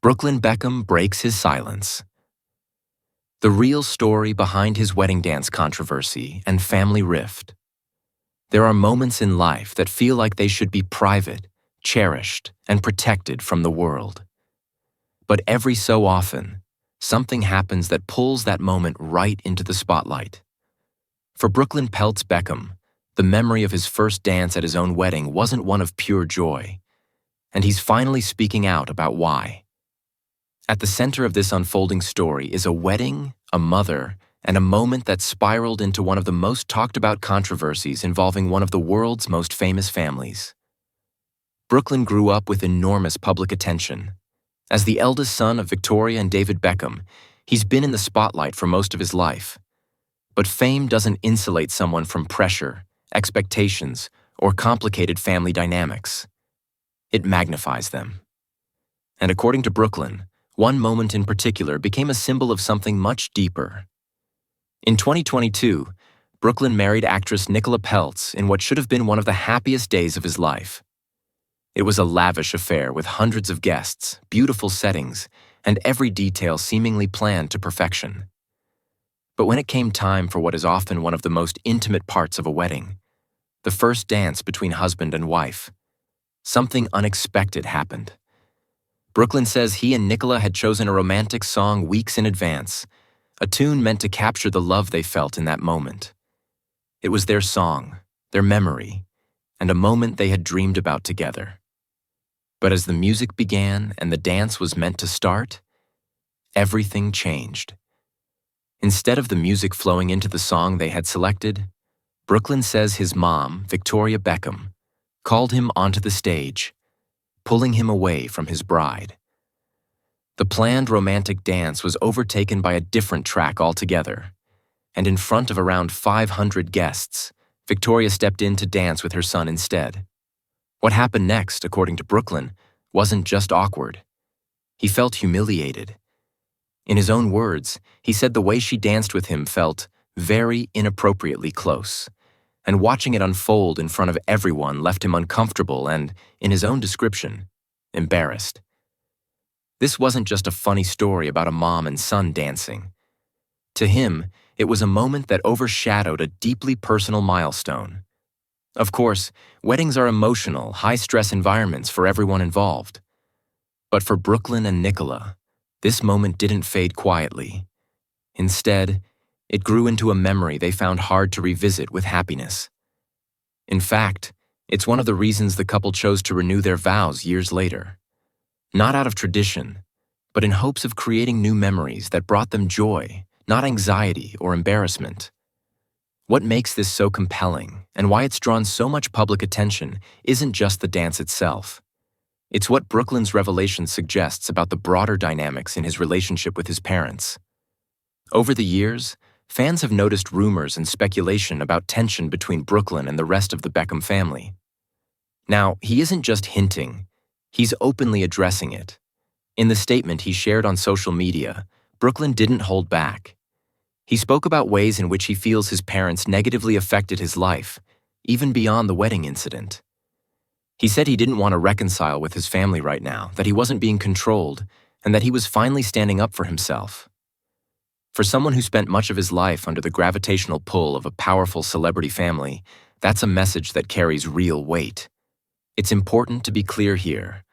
Brooklyn Beckham breaks his silence. The real story behind his wedding dance controversy and family rift. There are moments in life that feel like they should be private, cherished, and protected from the world. But every so often, something happens that pulls that moment right into the spotlight. For Brooklyn Peltz Beckham, the memory of his first dance at his own wedding wasn't one of pure joy, and he's finally speaking out about why. At the center of this unfolding story is a wedding, a mother, and a moment that spiraled into one of the most talked about controversies involving one of the world's most famous families. Brooklyn grew up with enormous public attention. As the eldest son of Victoria and David Beckham, he's been in the spotlight for most of his life. But fame doesn't insulate someone from pressure, expectations, or complicated family dynamics. It magnifies them. And according to Brooklyn, one moment in particular became a symbol of something much deeper. In 2022, Brooklyn married actress Nicola Peltz in what should have been one of the happiest days of his life. It was a lavish affair with hundreds of guests, beautiful settings, and every detail seemingly planned to perfection. But when it came time for what is often one of the most intimate parts of a wedding, the first dance between husband and wife, something unexpected happened. Brooklyn says he and Nicola had chosen a romantic song weeks in advance, a tune meant to capture the love they felt in that moment. It was their song, their memory, and a moment they had dreamed about together. But as the music began and the dance was meant to start, everything changed. Instead of the music flowing into the song they had selected, Brooklyn says his mom, Victoria Beckham, called him onto the stage, pulling him away from his bride. The planned romantic dance was overtaken by a different track altogether, and in front of around 500 guests, Victoria stepped in to dance with her son instead. What happened next, according to Brooklyn, wasn't just awkward. He felt humiliated. In his own words, he said the way she danced with him felt very inappropriately close, and watching it unfold in front of everyone left him uncomfortable and, in his own description, embarrassed. This wasn't just a funny story about a mom and son dancing. To him, it was a moment that overshadowed a deeply personal milestone. Of course, weddings are emotional, high-stress environments for everyone involved. But for Brooklyn and Nicola, this moment didn't fade quietly. Instead, it grew into a memory they found hard to revisit with happiness. In fact, it's one of the reasons the couple chose to renew their vows years later. Not out of tradition, but in hopes of creating new memories that brought them joy, not anxiety or embarrassment. What makes this so compelling, and why it's drawn so much public attention, isn't just the dance itself. It's what Brooklyn's revelation suggests about the broader dynamics in his relationship with his parents. Over the years, fans have noticed rumors and speculation about tension between Brooklyn and the rest of the Beckham family. Now, he isn't just hinting, he's openly addressing it. In the statement he shared on social media, Brooklyn didn't hold back. He spoke about ways in which he feels his parents negatively affected his life, even beyond the wedding incident. He said he didn't want to reconcile with his family right now, that he wasn't being controlled, and that he was finally standing up for himself. For someone who spent much of his life under the gravitational pull of a powerful celebrity family, that's a message that carries real weight. It's important to be clear here.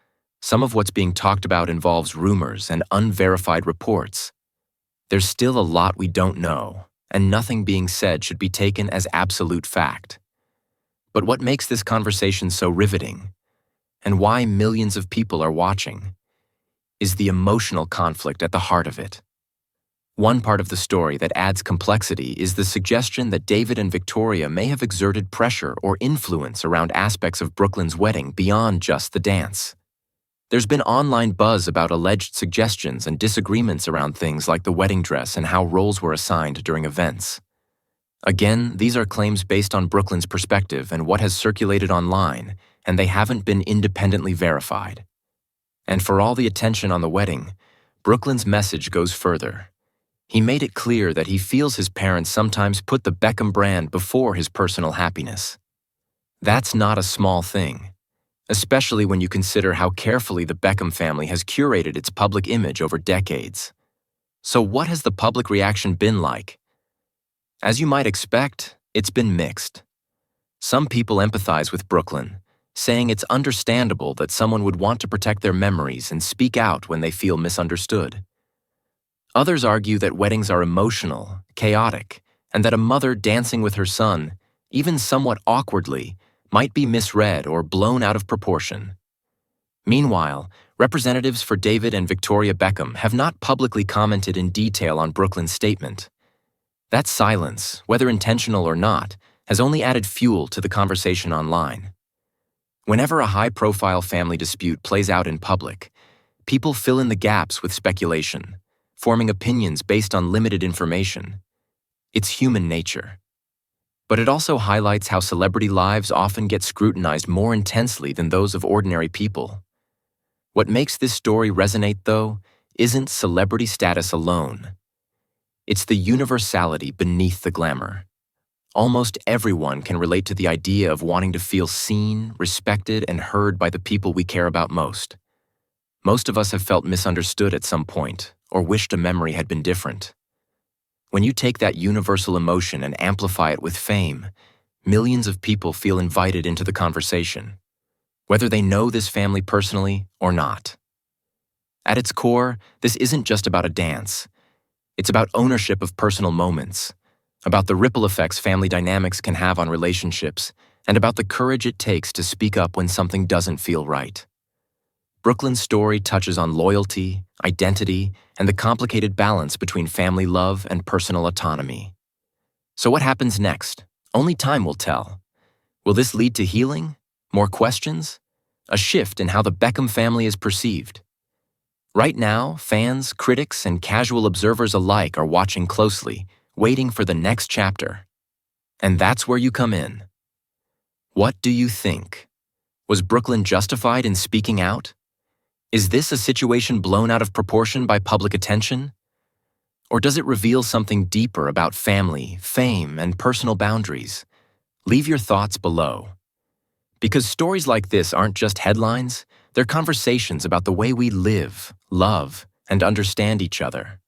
Some of what's being talked about involves rumors and unverified reports. There's still a lot we don't know, and nothing being said should be taken as absolute fact. But what makes this conversation so riveting, and why millions of people are watching, is the emotional conflict at the heart of it. One part of the story that adds complexity is the suggestion that David and Victoria may have exerted pressure or influence around aspects of Brooklyn's wedding beyond just the dance. There's been online buzz about alleged suggestions and disagreements around things like the wedding dress and how roles were assigned during events. Again, these are claims based on Brooklyn's perspective and what has circulated online, and they haven't been independently verified. And for all the attention on the wedding, Brooklyn's message goes further. He made it clear that he feels his parents sometimes put the Beckham brand before his personal happiness. That's not a small thing. especially when you consider how carefully the Beckham family has curated its public image over decades. So what has the public reaction been like? As you might expect, it's been mixed. Some people empathize with Brooklyn, saying it's understandable that someone would want to protect their memories and speak out when they feel misunderstood. Others argue that weddings are emotional, chaotic, and that a mother dancing with her son, even somewhat awkwardly, might be misread or blown out of proportion. Meanwhile, representatives for David and Victoria Beckham have not publicly commented in detail on Brooklyn's statement. That silence, whether intentional or not, has only added fuel to the conversation online. Whenever a high-profile family dispute plays out in public, people fill in the gaps with speculation, forming opinions based on limited information. It's human nature. But it also highlights how celebrity lives often get scrutinized more intensely than those of ordinary people. What makes this story resonate, though, isn't celebrity status alone. It's the universality beneath the glamour. Almost everyone can relate to the idea of wanting to feel seen, respected, and heard by the people we care about most. Most of us have felt misunderstood at some point, or wished a memory had been different. When you take that universal emotion and amplify it with fame, millions of people feel invited into the conversation, whether they know this family personally or not. At its core, this isn't just about a dance. It's about ownership of personal moments, about the ripple effects family dynamics can have on relationships, and about the courage it takes to speak up when something doesn't feel right. Brooklyn's story touches on loyalty, identity, and the complicated balance between family love and personal autonomy. So what happens next? Only time will tell. Will this lead to healing? More questions? A shift in how the Beckham family is perceived? Right now, fans, critics, and casual observers alike are watching closely, waiting for the next chapter. And that's where you come in. What do you think? Was Brooklyn justified in speaking out? Is this a situation blown out of proportion by public attention? Or does it reveal something deeper about family, fame, and personal boundaries? Leave your thoughts below. Because stories like this aren't just headlines, they're conversations about the way we live, love, and understand each other.